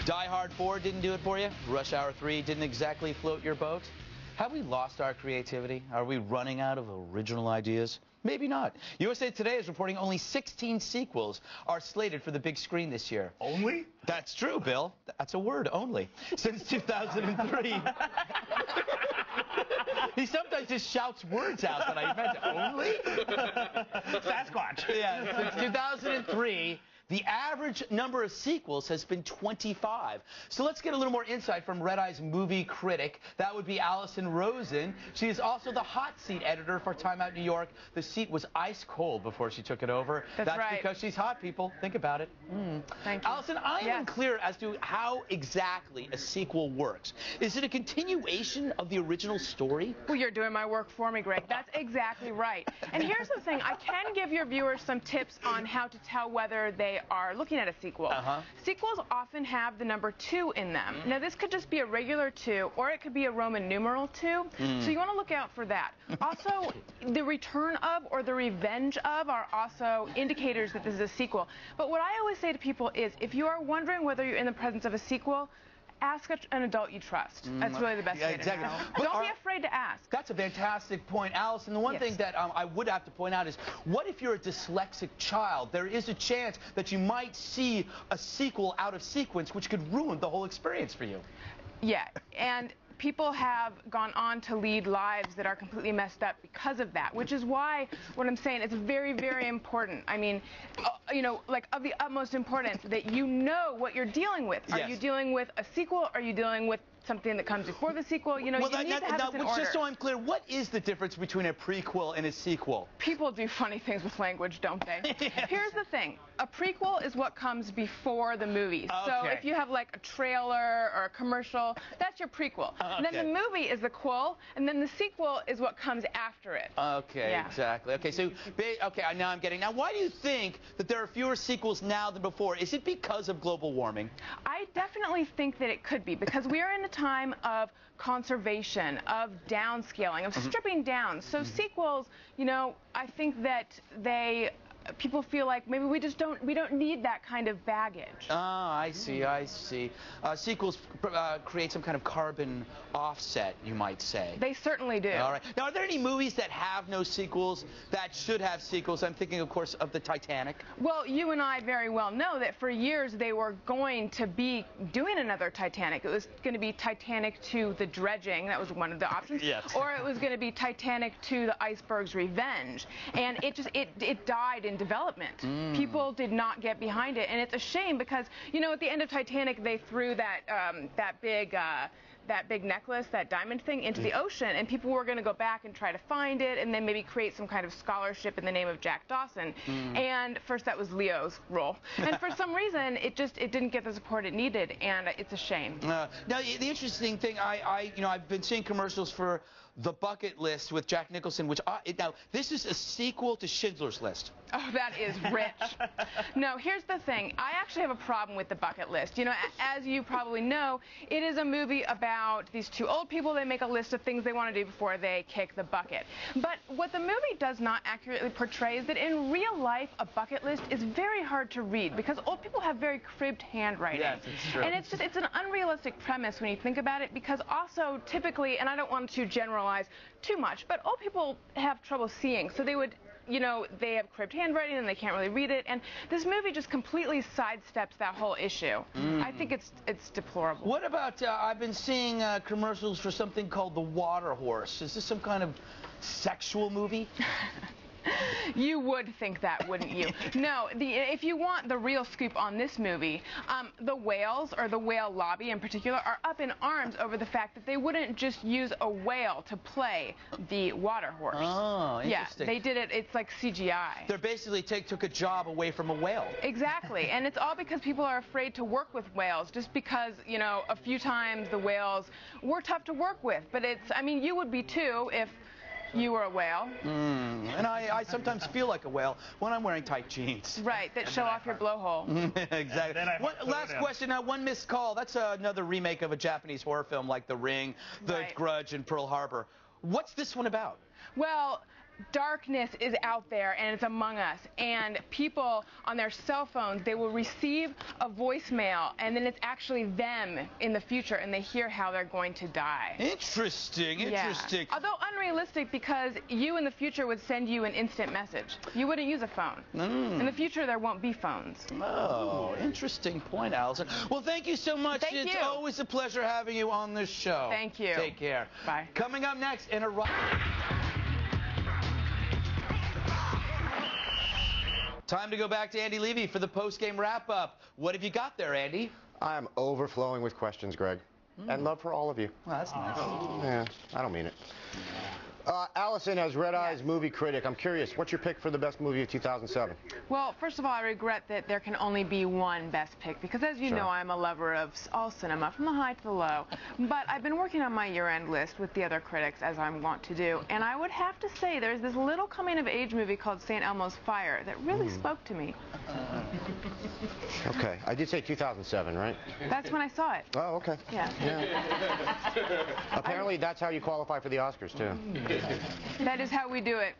Die Hard 4 didn't do it for you? Rush Hour 3 didn't exactly float your boat? Have we lost our creativity? Are we running out of original ideas? Maybe not. USA Today is reporting only 16 sequels are slated for the big screen this year. Only? That's true, Bill. That's a word, only. Since 2003. He sometimes just shouts words out that I meant. Only? Sasquatch. Yeah, since 2003. The average number of sequels has been 25. So let's get a little more insight from Red Eye's movie critic. That would be Alison Rosen. She is also the hot seat editor for Time Out New York. The seat was ice cold before she took it over. That's right. Because she's hot, people. Think about it. Thank you. Alison, I am unclear as to how exactly a sequel works. Is it a continuation of the original story? Well, you're doing my work for me, Greg. That's exactly right. And here's the thing. I can give your viewers some tips on how to tell whether they are looking at a sequel. Sequels often have the number 2 in them. Now, this could just be a regular 2, or it could be a Roman numeral 2. So you want to look out for that. Also, the return of or the revenge of are also indicators that this is a sequel. But what I always say to people is, if you are wondering whether you're in the presence of a sequel, ask an adult you trust. That's really the best way to know. But don't be afraid to ask. That's a fantastic point, Alison. The one thing that I would have to point out is, what if you're a dyslexic child? There is a chance that you might see a sequel out of sequence, which could ruin the whole experience for you. Yeah, and people have gone on to lead lives that are completely messed up because of that, which is why what I'm saying is very, very important. I mean, you know, like of the utmost importance that you know what you're dealing with. Are you dealing with a sequel? Are you dealing with something that comes before the sequel? You know, you need to have this in order. Just so I'm clear, what is the difference between a prequel and a sequel? People do funny things with language, don't they? Here's the thing. A prequel is what comes before the movie. So if you have like a trailer or a commercial, that's your prequel. And then the movie is the quel, and then the sequel is what comes after it. Okay, exactly. Okay, so, now I'm getting. Now, why do you think that there are fewer sequels now than before? Is it because of global warming? I definitely think that it could be, because we are in a time of conservation, of downscaling, of stripping down. So sequels, you know, I think that people feel like maybe we don't need that kind of baggage. I see. Sequels create some kind of carbon offset, you might say. They certainly do. All right. Now, are there any movies that have no sequels that should have sequels? I'm thinking, of course, of the Titanic. Well, you and I very well know that for years they were going to be doing another Titanic. It was going to be Titanic to the Dredging. That was one of the options. Yes. Or it was going to be Titanic to the Iceberg's Revenge. And it died in development. People did not get behind it, and it's a shame because, you know, at the end of Titanic they threw that big necklace, that diamond thing, into the ocean, and people were going to go back and try to find it and then maybe create some kind of scholarship in the name of Jack Dawson. And first that was Leo's role, and for some reason it didn't get the support it needed, and it's a shame. Now the interesting thing, I've been seeing commercials for The Bucket List with Jack Nicholson, which now this is a sequel to Schindler's List. Oh, that is rich. No, here's the thing. I actually have a problem with The Bucket List. You know, as you probably know, it is a movie about these two old people. They make a list of things they want to do before they kick the bucket. But what the movie does not accurately portray is that in real life, a bucket list is very hard to read because old people have very cribbed handwriting. Yes, it's true. And it's an unrealistic premise when you think about it, because also typically, and I don't want to generalize too much, but old people have trouble seeing, so they would, you know, they have cribbed handwriting and they can't really read it, and this movie just completely sidesteps that whole issue. I think it's deplorable. What about, I've been seeing commercials for something called The Water Horse. Is this some kind of sexual movie? You would think that, wouldn't you? No, if you want the real scoop on this movie, the whales, or the whale lobby in particular, are up in arms over the fact that they wouldn't just use a whale to play the water horse. Oh, interesting. Yeah, they did it. It's like CGI. They basically took a job away from a whale. Exactly, and it's all because people are afraid to work with whales, just because, you know, a few times the whales were tough to work with. But I mean, you would be too if you were a whale. And I sometimes feel like a whale when I'm wearing tight jeans. Right, that show off your blowhole. Exactly. Last question, now, one missed call. That's another remake of a Japanese horror film like The Ring, The Grudge, and Pearl Harbor. What's this one about? Well, darkness is out there and it's among us, and people on their cell phones, they will receive a voicemail, and then it's actually them in the future, and they hear how they're going to die. Interesting. Yeah. Although unrealistic, because you in the future would send you an instant message. You wouldn't use a phone. In the future, there won't be phones. Oh, interesting point, Alison. Well, thank you so much. Thank It's you. always a pleasure having you on this show. Thank you. Take care. Bye. Coming up next in a... Time to go back to Andy Levy for the post-game wrap-up. What have you got there, Andy? I'm overflowing with questions, Greg. And love for all of you. Well, that's nice. Yeah, I don't mean it. Alison, as Red Eye's movie critic, I'm curious, what's your pick for the best movie of 2007? Well, first of all, I regret that there can only be one best pick, because as you know, I'm a lover of all cinema, from the high to the low. But I've been working on my year-end list with the other critics, as I want to do, and I would have to say there's this little coming-of-age movie called St. Elmo's Fire that really spoke to me. Okay, I did say 2007, right? That's when I saw it. Oh, okay. Yeah. Apparently, that's how you qualify for the Oscars, too. That is how we do it.